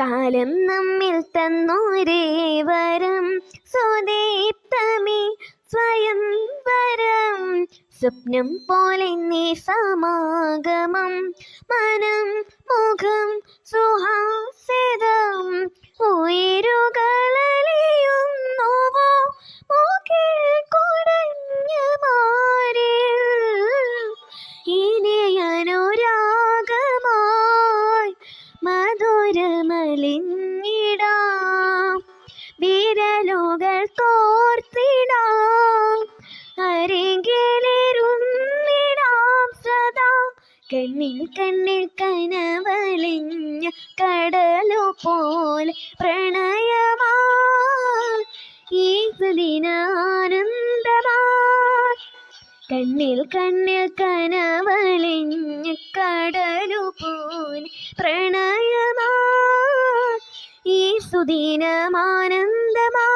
കാലം നമ്മിൽ തന്നോരേ വരം സുദീപ്തമേ സ്വയം വരം സ്വപ്നം പോലെ നീ സമാഗമം മനം മുഖം സുഹാസിതം ഉയരുകളലിയുന്നുവോ മൂക്കിൽ കുടഞ്ഞ മാറിൽ ഇനി അനുരാഗമായി മധുരമലിഞ്ഞിടാം വിരലുകൾ തോർത്തിടാം അരികിലിരുന്നിടാം സദാ കണ്ണിൽ കണ്ണിൽ കനവലിഞ്ഞ കടലു പോലെ പ്രണയമാ ഈ ദിനാനന്ദമായി കണ്ണിൽ കണ്ണിൽ കനവലിഞ്ഞ കടലു പോലെ പ്രണയമാ ഈ സുദിനമാനന്ദമാ.